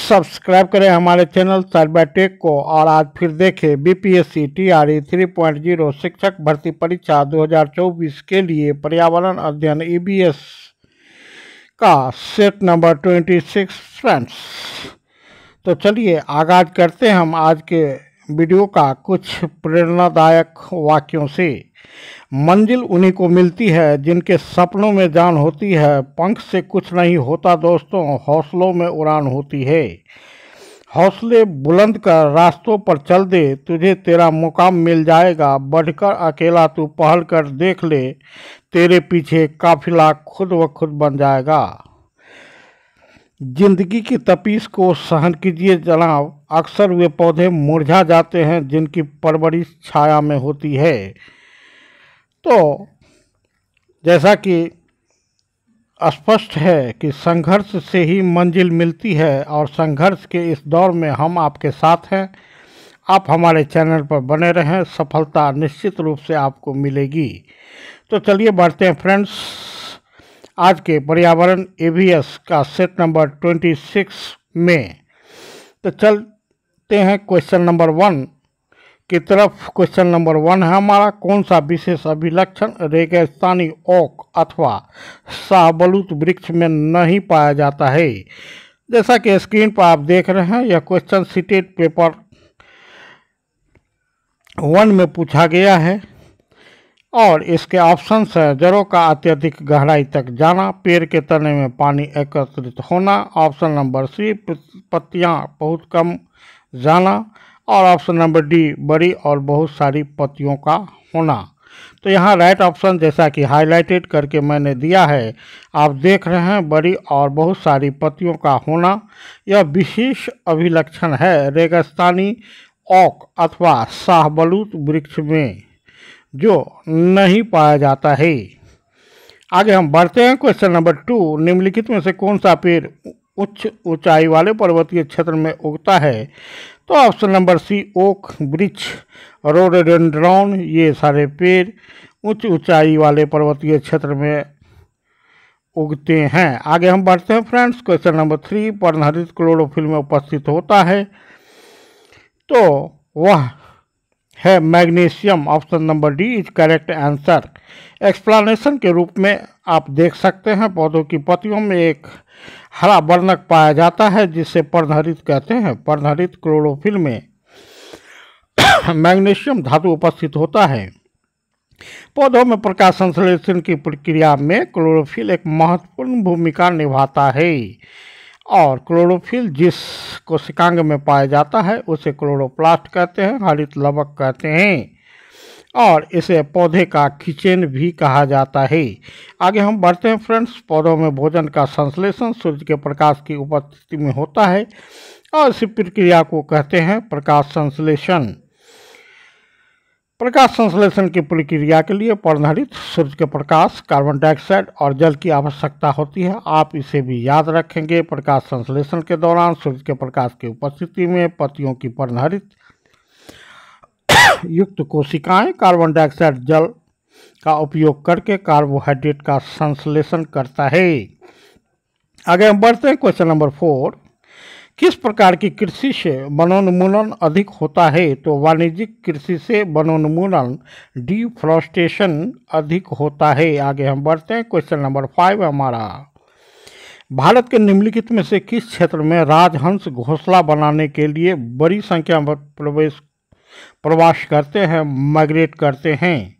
Subscribe करें हमारे channel Cybertech को और आज फिर देखें बीपीएससी टीआरई 3.0 शिक्षक भर्ती परीक्षा 2024 के लिए पर्यावरण अध्ययन ईबीएस का सेट नंबर 26 फ्रेंड्स। तो चलिए आगाज करते हैं हम आज के वीडियो का कुछ प्रेरणादायक वाक्यों से। मंजिल उन्हीं को मिलती है जिनके सपनों में जान होती है। पंख से कुछ नहीं होता दोस्तों, हौसलों में उड़ान होती है। हौसले बुलंद कर रास्तों पर चल दे, तुझे तेरा मुकाम मिल जाएगा। बढ़कर अकेला तू पहल कर देख ले, तेरे पीछे काफिला खुद व खुद बन जाएगा। जिंदगी की तपीस को सहन कीजिए जनाब, अक्सर वे पौधे मुरझा जाते हैं जिनकी परवरिश छाया में होती है। तो जैसा कि स्पष्ट है कि संघर्ष से ही मंजिल मिलती है और संघर्ष के इस दौर में हम आपके साथ हैं। आप हमारे चैनल पर बने रहें, सफलता निश्चित रूप से आपको मिलेगी। तो चलिए बढ़ते हैं फ्रेंड्स आज के पर्यावरण ईबीएस का सेट नंबर 26 में। तो चलते हैं क्वेश्चन नंबर 1 की तरफ। क्वेश्चन नंबर 1 है हमारा, कौन सा विशेष अभिलक्षण रेगिस्तानी ओक अथवा शाहबलूत वृक्ष में नहीं पाया जाता है। जैसा कि स्क्रीन पर आप देख रहे हैं, यह क्वेश्चन सीटेट पेपर 1 में पूछा गया है और इसके ऑप्शंस हैं जड़ों का अत्यधिक गहराई तक जाना, पेड़ के तने में पानी एकत्रित होना, ऑप्शन नंबर सी पत्तियां बहुत कम जाना और ऑप्शन नंबर डी बड़ी और बहुत सारी पत्तियों का होना। तो यहाँ राइट ऑप्शन जैसा कि हाईलाइटेड करके मैंने दिया है, आप देख रहे हैं बड़ी और बहुत सारी पत्तियों का होना। यह विशेष अभिलक्षण है रेगिस्तानी ओक अथवा शाहबलूत वृक्ष में जो नहीं पाया जाता है। आगे हम बढ़ते हैं क्वेश्चन नंबर 2, निम्नलिखित में से कौन सा पेड़ उच्च ऊंचाई वाले पर्वतीय क्षेत्र में उगता है। तो ऑप्शन नंबर सी ओक वृक्ष, रोडोडेंड्रॉन, ये सारे पेड़ उच्च ऊंचाई वाले पर्वतीय क्षेत्र में उगते हैं। आगे हम बढ़ते हैं फ्रेंड्स क्वेश्चन नंबर 3, पर्णहरित क्लोरोफिल में उपस्थित होता है। तो वह है magnesium, option number D is correct answer. Explanation के रूप में आप देख सकते हैं पौधों की पत्तियों में एक हरा वर्णक पाया जाता है जिसे पर्णहरित कहते हैं। पर्णहरित क्लोरोफिल में मैग्नीशियम धातु उपस्थित होता है। पौधों में प्रकाश संश्लेषण की प्रक्रिया में क्लोरोफिल एक महत्वपूर्ण भूमिका निभाता है और क्लोरोफिल जिस कोशिकांग में पाया जाता है उसे क्लोरोप्लास्ट कहते हैं, हरित लवक कहते हैं और इसे पौधे का किचन भी कहा जाता है। आगे हम बढ़ते हैं फ्रेंड्स, पौधों में भोजन का संश्लेषण सूर्य के प्रकाश की उपस्थिति में होता है और इसी प्रक्रिया को कहते हैं प्रकाश संश्लेषण। प्रकाश संश्लेषण की प्रक्रिया के लिए पर्णहरित सूर्य के प्रकाश, कार्बन डाइऑक्साइड और जल की आवश्यकता होती है। आप इसे भी याद रखेंगे। प्रकाश संश्लेषण के दौरान सूर्य के प्रकाश की उपस्थिति में पत्तियों की पर्णहरित युक्त कोशिकाएं कार्बन डाइऑक्साइड जल का उपयोग करके कार्बोहाइड्रेट का संश्लेषण करता है। आगे हम बढ़ते हैं क्वेश्चन नंबर 4, किस प्रकार की कृषि से वनोन्मूलन अधिक होता है। तो वाणिज्यिक कृषि से वनोन्मूलन डिफॉरेस्टेशन अधिक होता है। आगे हम बढ़ते हैं क्वेश्चन नंबर 5 हमारा, भारत के निम्नलिखित में से किस क्षेत्र में राजहंस घोंसला बनाने के लिए बड़ी संख्या में प्रवास करते हैं, माइग्रेट करते हैं।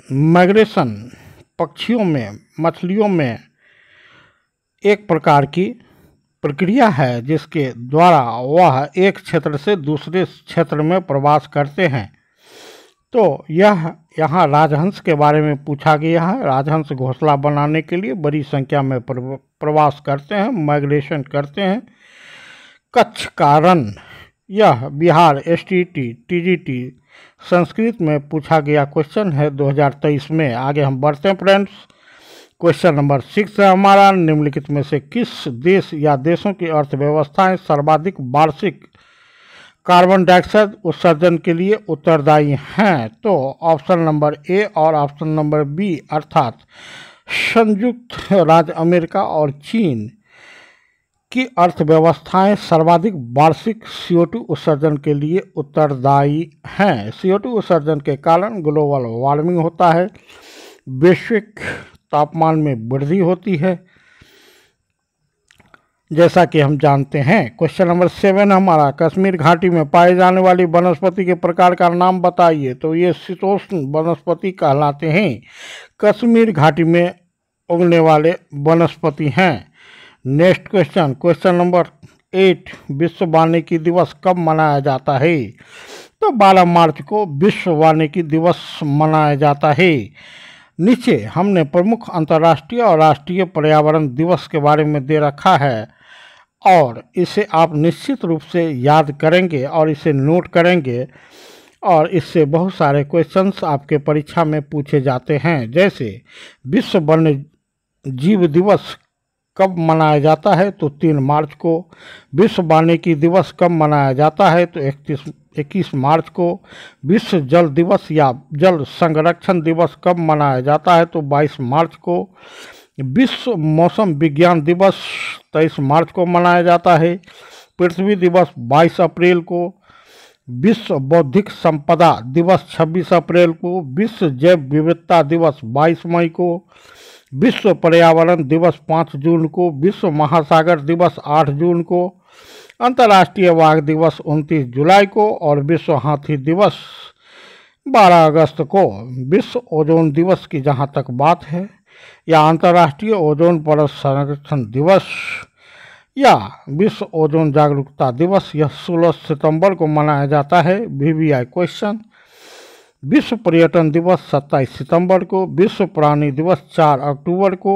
माइग्रेशन पक्षियों में, मछलियों में एक प्रकार की प्रक्रिया है जिसके द्वारा वह एक क्षेत्र से दूसरे क्षेत्र में प्रवास करते हैं। तो यह यहाँ राजहंस के बारे में पूछा गया है। राजहंस घोंसला बनाने के लिए बड़ी संख्या में प्रवास करते हैं, माइग्रेशन करते हैं। कच्छ का रन, यह बिहार एसटीटी टीजीटी संस्कृत में पूछा गया क्वेश्चन है 2023 में। आगे हम बढ़ते हैं फ्रेंड्स, क्वेश्चन नंबर 6 है हमारा, निम्नलिखित में से किस देश या देशों की अर्थव्यवस्थाएं सर्वाधिक वार्षिक कार्बन डाइऑक्साइड उत्सर्जन के लिए उत्तरदायी हैं। तो ऑप्शन नंबर ए और ऑप्शन नंबर बी अर्थात संयुक्त राज्य अमेरिका और चीन की अर्थव्यवस्थाएं सर्वाधिक वार्षिक CO2 उत्सर्जन के लिए उत्तरदायी हैं? CO2 उत्सर्जन के कारण ग्लोबल वार्मिंग होता है, वैश्विक तापमान में वृद्धि होती है, जैसा कि हम जानते हैं। क्वेश्चन नंबर 7 हमारा, कश्मीर घाटी में पाए जाने वाली वनस्पति के प्रकार का नाम बताइए। तो ये शीतोष्ण वनस्पति कहलाते हैं, कश्मीर घाटी में उगने वाले वनस्पति हैं। नेक्स्ट क्वेश्चन, क्वेश्चन नंबर 8, विश्व वानिकी दिवस कब मनाया जाता है? तो 12 मार्च को विश्व वानिकी दिवस मनाया जाता है। नीचे हमने प्रमुख अंतर्राष्ट्रीय और राष्ट्रीय पर्यावरण दिवस के बारे में दे रखा है और इसे आप निश्चित रूप से याद करेंगे और इसे नोट करेंगे और इससे बहुत सारे क्वेश्चंस आपके परीक्षा में पूछे जाते हैं। जैसे विश्व वन्य जीव दिवस कब मनाया जाता है? तो 3 मार्च को। विश्व वानिकी दिवस कब मनाया जाता है? तो 21 मार्च को। विश्व जल दिवस या जल संरक्षण दिवस कब मनाया जाता है? तो 22 मार्च को। विश्व मौसम विज्ञान दिवस 23 मार्च को मनाया जाता है। पृथ्वी दिवस 22 अप्रैल को। विश्व बौद्धिक संपदा दिवस 26 अप्रैल को। विश्व जैव विविधता दिवस 22 मई को। विश्व पर्यावरण दिवस 5 जून को। विश्व महासागर दिवस 8 जून को। अंतर्राष्ट्रीय बाघ दिवस 29 जुलाई को और विश्व हाथी दिवस 12 अगस्त को। विश्व ओजोन दिवस की जहां तक बात है, या अंतर्राष्ट्रीय ओजोन परत संरक्षण दिवस या विश्व ओजोन जागरूकता दिवस, यह 16 सितंबर को मनाया जाता है। VVI question. विश्व पर्यटन दिवस 27 सितंबर को। विश्व प्राणी दिवस 4 अक्टूबर को।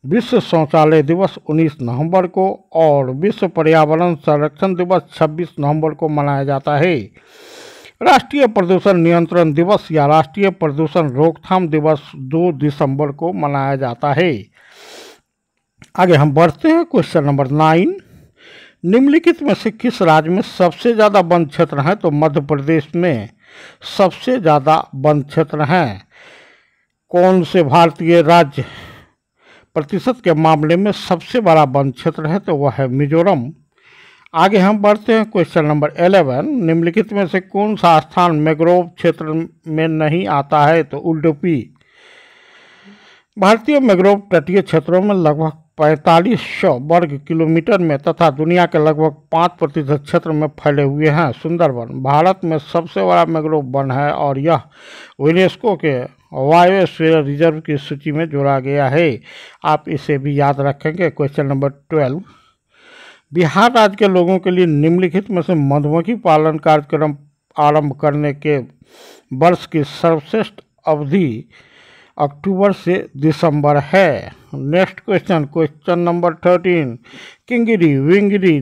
विश्व शौचालय दिवस 19 नवंबर को और विश्व पर्यावरण संरक्षण दिवस 26 नवंबर को मनाया जाता है। राष्ट्रीय प्रदूषण नियंत्रण दिवस या राष्ट्रीय प्रदूषण रोकथाम दिवस 2 दिसंबर को मनाया जाता है। आगे हम बढ़ते हैं। क्वेश्चन नंबर 9, निम्नलिखित में से किस राज्य में सबसे ज़्यादा वन क्षेत्र हैं? तो मध्य प्रदेश में सबसे ज़्यादा वन क्षेत्र हैं। कौन से भारतीय राज्य प्रतिशत के मामले में सबसे बड़ा वन क्षेत्र है? तो वह है मिजोरम। आगे हम बढ़ते हैं। क्वेश्चन नंबर 11, निम्नलिखित में से कौन सा स्थान मैंग्रोव क्षेत्र में नहीं आता है? तो उडुपी। भारतीय मैंग्रोव तटीय क्षेत्रों में लगभग 4500 वर्ग किलोमीटर में तथा दुनिया के लगभग 5% क्षेत्र में फैले हुए हैं। सुंदरवन भारत में सबसे बड़ा मैंग्रोव वन है और यह यूनेस्को के बायोस्फीयर रिजर्व की सूची में जोड़ा गया है। आप इसे भी याद रखेंगे। क्वेश्चन नंबर 12, बिहार राज्य के लोगों के लिए निम्नलिखित में से मधुमक्खी पालन कार्यक्रम आरंभ करने के वर्ष की सर्वश्रेष्ठ अवधि अक्टूबर से दिसंबर है। नेक्स्ट क्वेश्चन, क्वेश्चन नंबर 13, किंगरी विंगरी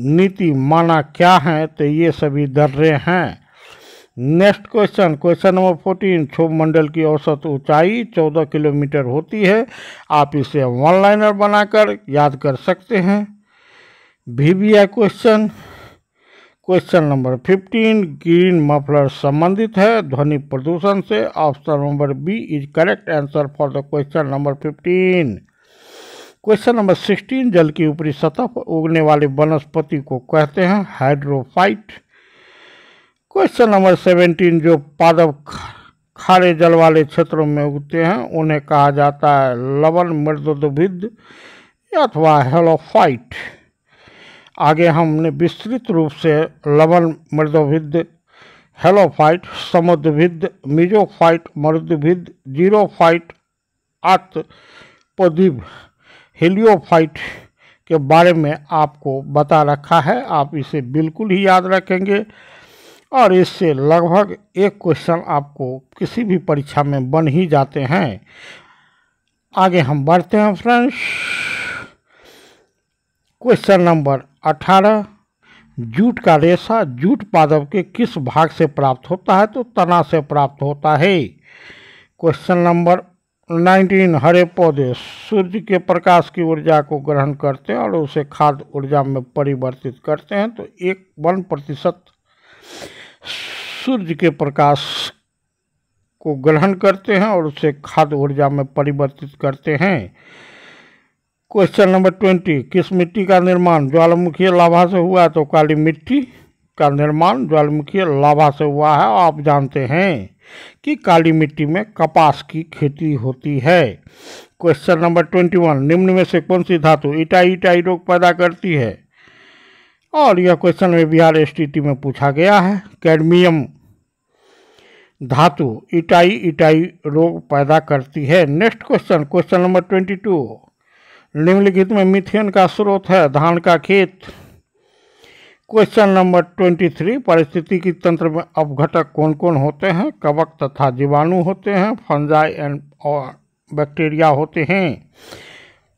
नीति माना क्या है? तो ये सभी दर्रे हैं। नेक्स्ट क्वेश्चन, क्वेश्चन नंबर 14, क्षोभ मंडल की औसत ऊंचाई 14 किलोमीटर होती है। आप इसे वन लाइनर बनाकर याद कर सकते हैं। VVI question. Question number 15, green muffler संबंधित है ध्वनि प्रदूषण से। Option number B is correct answer for the question number 15। Question number 16, जल की ऊपरी सतह पर उगने वाली वनस्पति को कहते हैं हाइड्रोफाइट। क्वेश्चन नंबर 17, जो पादप खारे जल वाले क्षेत्रों में उगते हैं उन्हें कहा जाता है लवण मृदोद्भिद अथवा हेलोफाइट। आगे हमने विस्तृत रूप से लवण मृदोभिद, हेलोफाइट, समुद्रभिद, मीजोफाइट, मरुद्भिद, जीरोफाइट, आत्पदिव, हेलियोफाइट के बारे में आपको बता रखा है। आप इसे बिल्कुल ही याद रखेंगे और इससे लगभग एक क्वेश्चन आपको किसी भी परीक्षा में बन ही जाते हैं। आगे हम बढ़ते हैं फ्रेंड्स। क्वेश्चन नंबर 18, जूट का रेशा जूट पादप के किस भाग से प्राप्त होता है? तो तना से प्राप्त होता है। क्वेश्चन नंबर 19, हरे पौधे सूर्य के प्रकाश की ऊर्जा को ग्रहण करते हैं और उसे खाद्य ऊर्जा में परिवर्तित करते हैं। तो 1% सूर्य के प्रकाश को ग्रहण करते हैं और उसे खाद्य ऊर्जा में परिवर्तित करते हैं। क्वेश्चन नंबर 20, किस मिट्टी का निर्माण ज्वालामुखीय लावा से हुआ है? तो काली मिट्टी का निर्माण ज्वालामुखीय लावा से हुआ है। आप जानते हैं कि काली मिट्टी में कपास की खेती होती है। क्वेश्चन नंबर 21, निम्न में से कौन सी धातु इटाई इटाई रोग पैदा करती है? और यह क्वेश्चन में बिहार एसटीटी में पूछा गया है। कैडमियम धातु इटाई इटाई रोग पैदा करती है। नेक्स्ट क्वेश्चन, क्वेश्चन नंबर 22, निम्नलिखित में मीथेन का स्रोत है? धान का खेत। क्वेश्चन नंबर 23, पारिस्थितिकी तंत्र में अपघटक कौन कौन होते हैं? कवक तथा जीवाणु होते हैं, फंजाई एंड और बैक्टीरिया होते हैं।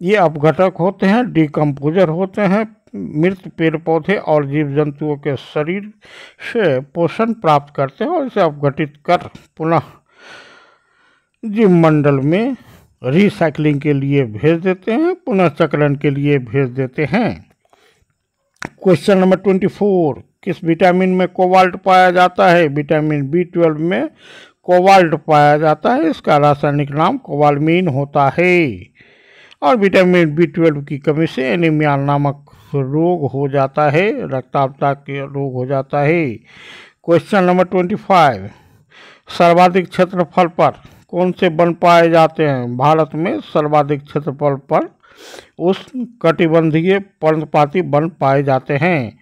ये अपघटक होते हैं, डिकम्पोजर होते हैं, मृत पेड़ पौधे और जीव जंतुओं के शरीर से पोषण प्राप्त करते हैं और इसे अपघटित कर पुनः जीवमंडल में रिसाइकलिंग के लिए भेज देते हैं, पुनः चक्रण के लिए भेज देते हैं। क्वेश्चन नंबर 24, किस विटामिन में कोबाल्ट पाया जाता है? विटामिन B12 में कोबाल्ट पाया जाता है। इसका रासायनिक नाम कोबालमीन होता है। और विटामिन B12 की कमी से एनीमिया नामक रोग हो जाता है, रक्ताल्पता के रोग हो जाता है। क्वेश्चन नंबर 25, सर्वाधिक क्षेत्रफल पर कौन से वन पाए जाते हैं? भारत में सर्वाधिक क्षेत्रफल पर उष्ण कटिबंधीय पर्णपाती वन पाए जाते हैं।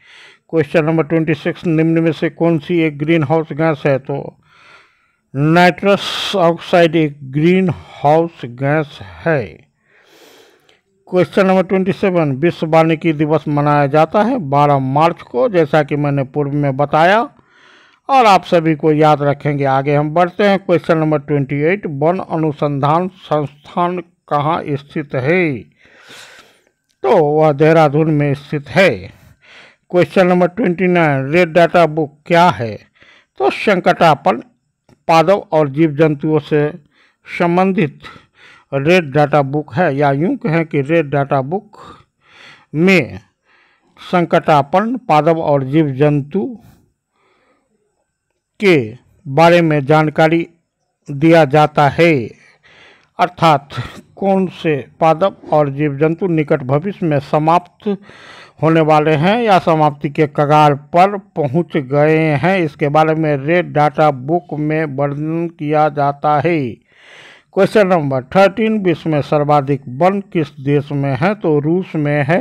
क्वेश्चन नंबर 26, निम्न में से कौन सी एक ग्रीन हाउस गैस है? तो नाइट्रस ऑक्साइड एक ग्रीन हाउस गैस है। क्वेश्चन नंबर 27, विश्व वानिकी दिवस मनाया जाता है 12 मार्च को, जैसा कि मैंने पूर्व में बताया और आप सभी को याद रखेंगे। आगे हम बढ़ते हैं। क्वेश्चन नंबर 28, वन अनुसंधान संस्थान कहाँ स्थित है? तो वह देहरादून में स्थित है। Question number 29, red data book क्या है? तो संकटापन्न पादप और जीव जंतुओं से संबंधित रेड डाटा बुक है, या यूं कहें कि रेड डाटा बुक में संकटापन्न पादप और जीव जंतु के बारे में जानकारी दिया जाता है, अर्थात कौन से पादप और जीव जंतु निकट भविष्य में समाप्त होने वाले हैं या समाप्ति के कगार पर पहुंच गए हैं, इसके बारे में रेड डाटा बुक में वर्णन किया जाता है। क्वेश्चन नंबर 13, विश्व में सर्वाधिक वन किस देश में है? तो रूस में है।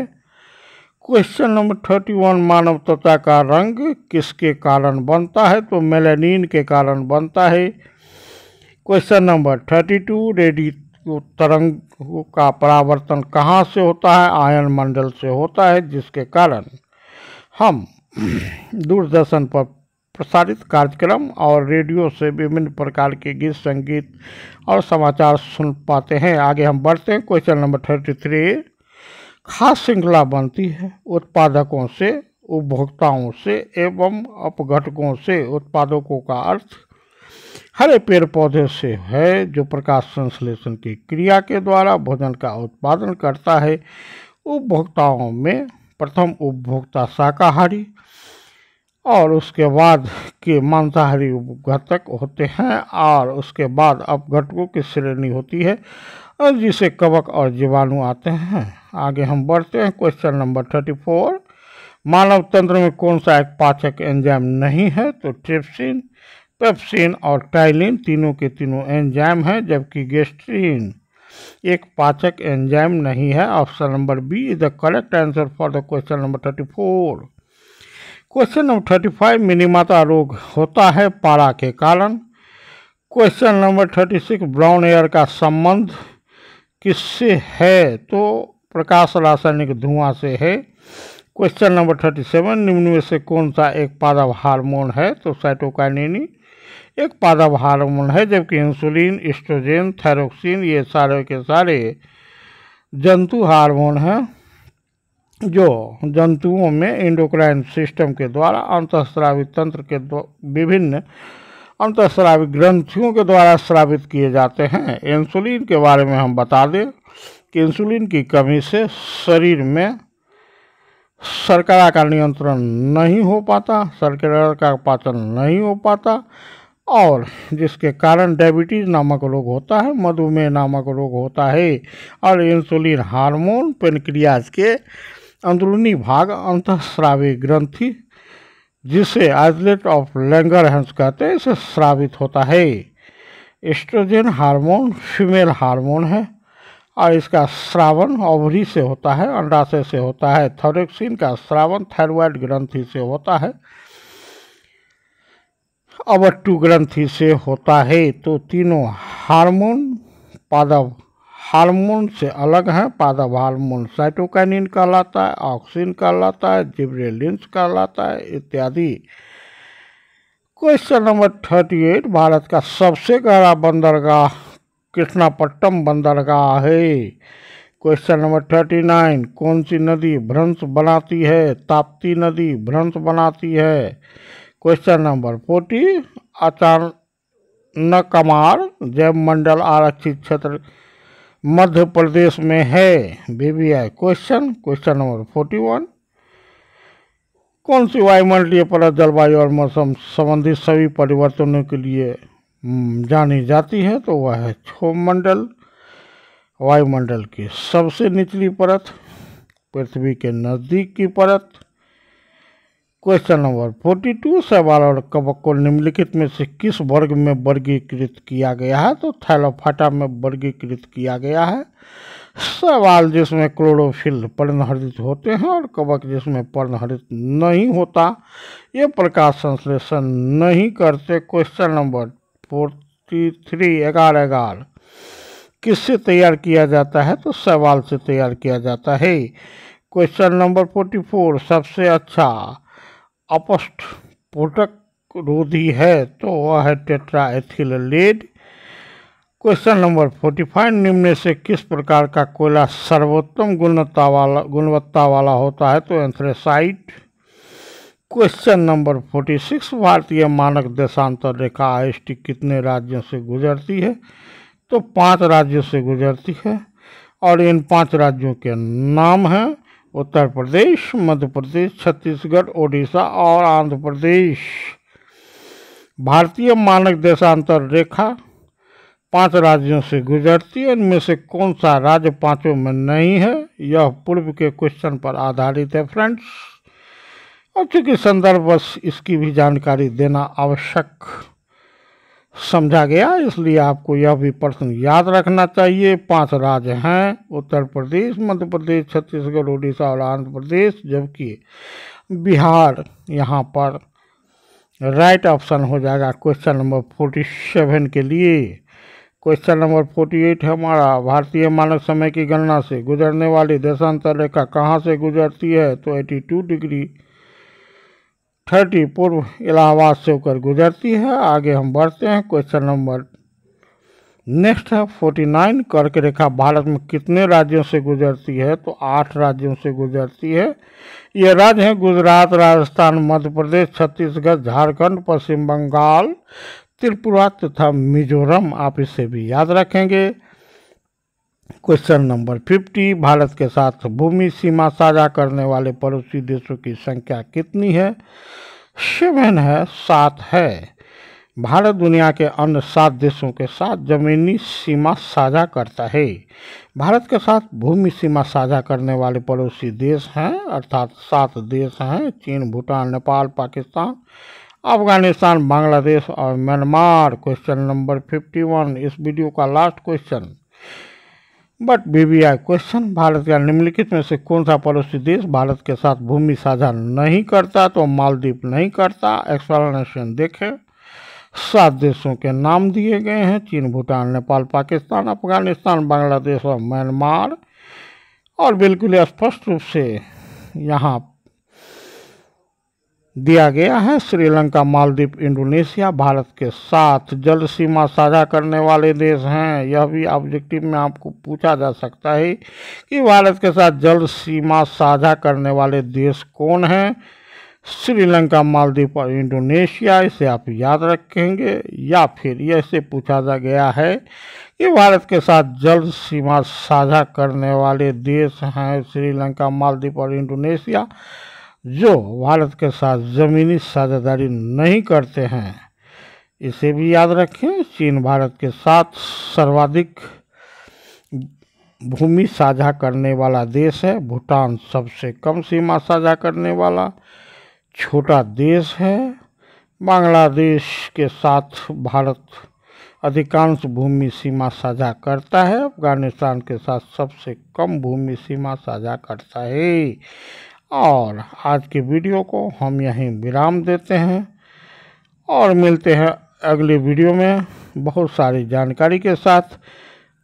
क्वेश्चन नंबर 31, मानव त्वचा का रंग किसके कारण बनता है? तो मेलानिन के कारण बनता है। क्वेश्चन नंबर 32, रेडियो तरंग का परावर्तन कहाँ से होता है? आयन मंडल से होता है, जिसके कारण हम दूरदर्शन पर प्रसारित कार्यक्रम और रेडियो से विभिन्न प्रकार के गीत संगीत और समाचार सुन पाते हैं। आगे हम बढ़ते हैं। क्वेश्चन नंबर 33, खास श्रृंखला बनती है उत्पादकों से, उपभोक्ताओं से एवं अपघटकों से। उत्पादकों का अर्थ हरे पेड़ पौधे से है, जो प्रकाश संश्लेषण की क्रिया के द्वारा भोजन का उत्पादन करता है। उपभोक्ताओं में प्रथम उपभोक्ता शाकाहारी और उसके बाद के मांसाहारी उपघटक होते हैं, और उसके बाद अपघटकों की श्रेणी होती है और जिसे कवक और जीवाणु आते हैं। आगे हम बढ़ते हैं। क्वेश्चन नंबर 34, मानव तंत्र में कौन सा एक पाचक एंजाइम नहीं है? तो ट्रिप्सिन, पेप्सिन और टाइलिन तीनों के तीनों एंजाइम हैं, जबकि गेस्ट्रीन एक पाचक एंजाइम नहीं है। Option number B is the correct answer for the question number 34। Question number 35, मिनीमाता रोग होता है पारा के कारण। क्वेश्चन नंबर 36, ब्राउन एयर का संबंध किससे है? तो प्रकाश रासायनिक धुआं से है। क्वेश्चन नंबर 37, निम्न में से कौन सा एक पादप हार्मोन है? तो साइटोकाइनिन एक पादप हार्मोन है, जबकि इंसुलिन, एस्ट्रोजन, थायरोक्सिन ये सारे के सारे जंतु हार्मोन हैं, जो जंतुओं में एंडोक्राइन सिस्टम के द्वारा अंतःस्रावी तंत्र के विभिन्न अंतःस्रावी ग्रंथियों के द्वारा स्रावित किए जाते हैं। इंसुलिन के बारे में हम बता दें कि इंसुलिन की कमी से शरीर में शर्करा का नियंत्रण नहीं हो पाता, शर्करा का पाचन नहीं हो पाता और जिसके कारण डायबिटीज नामक रोग होता है, मधुमेह नामक रोग होता है। और इंसुलिन हार्मोन पेनक्रियाज के अंदरूनी भाग अंतःस्रावी ग्रंथि, जिसे आइसलेट ऑफ लैंगरहैंस कहते हैं, इसे स्रावित होता है। एस्ट्रोजन हार्मोन फीमेल हार्मोन है और इसका स्रावन ओवरी से होता है, अंडाशय से होता है। थायरोक्सिन का स्रावन थायरॉयड ग्रंथि से होता है, अवट्टु ग्रंथि से होता है। तो तीनों हार्मोन पादप हार्मोन से अलग हैं। पादप हार्मोन साइटोकाइनिन कहलाता है, ऑक्सिन कहलाता है, जिबरेलिन्स कहलाता है इत्यादि। क्वेश्चन नंबर 38, भारत का सबसे गहरा बंदरगाह कृष्णापट्टनम बंदरगाह है। क्वेश्चन नंबर 39, कौन सी नदी भ्रंश बनाती है? ताप्ती नदी भ्रंश बनाती है। क्वेश्चन नंबर 40, अचानकमार जैव मंडल आरक्षित क्षेत्र मध्य प्रदेश में है। BBI question. क्वेश्चन नंबर 41, कौन सी वायुमंडलीय परत जलवायु और मौसम संबंधी सभी परिवर्तनों के लिए जानी जाती है? तो वह है क्षोभ मंडल। वायुमंडल की सबसे निचली परत, पृथ्वी के नजदीक की परत। क्वेश्चन नंबर 42, शैवाल और कवक को निम्नलिखित में से किस वर्ग में वर्गीकृत किया गया है? तो थैलोफाइटा में वर्गीकृत किया गया है। शैवाल जिसमें क्लोरोफिल पर्णहरित होते हैं और कवक जिसमें पर्णहरित नहीं होता, ये प्रकाश संश्लेषण नहीं करते। क्वेश्चन नंबर 43, एगार किससे तैयार किया जाता है? तो शैवाल से तैयार किया जाता है। क्वेश्चन नंबर 44, सबसे अच्छा अपस्फोटक रोधी है? तो वह है टेट्राएथिल लेड। क्वेश्चन नंबर 45, निम्न में से किस प्रकार का कोयला सर्वोत्तम गुणवत्ता वाला होता है? तो एंथ्रेसाइट। क्वेश्चन नंबर 46, भारतीय मानक देशांतर रेखा IST कितने राज्यों से गुजरती है? तो 5 राज्यों से गुजरती है और इन 5 राज्यों के नाम हैं उत्तर प्रदेश, मध्य प्रदेश, छत्तीसगढ़, ओडिशा और आंध्र प्रदेश। भारतीय मानक देशांतर रेखा 5 राज्यों से गुजरती है। इनमें से कौन सा राज्य 5 में नहीं है? यह पूर्व के क्वेश्चन पर आधारित है फ्रेंड्स, और चूंकि संदर्भवश इसकी भी जानकारी देना आवश्यक समझा गया, इसलिए आपको यह भी प्रश्न याद रखना चाहिए। 5 राज्य हैं उत्तर प्रदेश, मध्य प्रदेश, छत्तीसगढ़, उड़ीसा और आंध्र प्रदेश, जबकि बिहार यहाँ पर राइट ऑप्शन हो जाएगा क्वेश्चन नंबर 47 के लिए। क्वेश्चन नंबर 48 है हमारा, भारतीय मानक समय की गणना से गुजरने वाली देशांतर रेखा कहाँ से गुजरती है? तो 82 डिग्री 30 पूर्व इलाहाबाद से होकर गुजरती है। आगे हम बढ़ते हैं। क्वेश्चन नंबर नेक्स्ट है 49, कर्क रेखा भारत में कितने राज्यों से गुजरती है? तो 8 राज्यों से गुजरती है। ये राज्य हैं गुजरात, राजस्थान, मध्य प्रदेश, छत्तीसगढ़, झारखंड, पश्चिम बंगाल, त्रिपुरा तथा मिजोरम। आप इसे भी याद रखेंगे। क्वेश्चन नंबर 50, भारत के साथ भूमि सीमा साझा करने वाले पड़ोसी देशों की संख्या कितनी है? 7 है, 7 है। भारत दुनिया के अन्य 7 देशों के साथ जमीनी सीमा साझा करता है। भारत के साथ भूमि सीमा साझा करने वाले पड़ोसी देश हैं, अर्थात 7 देश हैं, चीन, भूटान, नेपाल, पाकिस्तान, अफगानिस्तान, बांग्लादेश और म्यांमार। क्वेश्चन नंबर 51, इस वीडियो का last question but BBI question, Bharat का निम्नलिखित में से कौन सा पड़ोसी देश भारत के साथ भूमि साझा नहीं करता? तो मालदीव नहीं करता। एक्सप्लेनेशन देखें। 7 देशों के नाम दिए गए हैं, चीन, भूटान, नेपाल, पाकिस्तान, अफगानिस्तान, बांग्लादेश और म्यांमार। और बिल्कुल स्पष्ट रूप से यहाँ दिया गया है श्रीलंका, मालदीव, इंडोनेशिया भारत के साथ जल सीमा साझा करने वाले देश हैं। यह भी ऑब्जेक्टिव में आपको पूछा जा सकता है कि भारत के साथ जल सीमा साझा करने वाले देश कौन हैं? श्रीलंका, मालदीव और इंडोनेशिया। इसे आप याद रखेंगे। या फिर यह से पूछा जा गया है कि भारत के साथ जल सीमा साझा करने वाले देश हैं श्रीलंका, मालदीव और इंडोनेशिया, जो भारत के साथ ज़मीनी साझेदारी नहीं करते हैं। इसे भी याद रखें। चीन भारत के साथ सर्वाधिक भूमि साझा करने वाला देश है। भूटान सबसे कम सीमा साझा करने वाला छोटा देश है। बांग्लादेश के साथ भारत अधिकांश भूमि सीमा साझा करता है। अफगानिस्तान के साथ सबसे कम भूमि सीमा साझा करता है। और आज के वीडियो को हम यहीं विराम देते हैं और मिलते हैं अगले वीडियो में बहुत सारी जानकारी के साथ।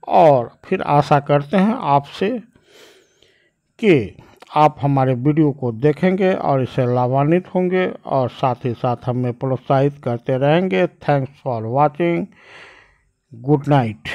और फिर आशा करते हैं आपसे कि आप हमारे वीडियो को देखेंगे और इससे लाभान्वित होंगे और साथ ही साथ हमें प्रोत्साहित करते रहेंगे। Thanks for watching. Good night.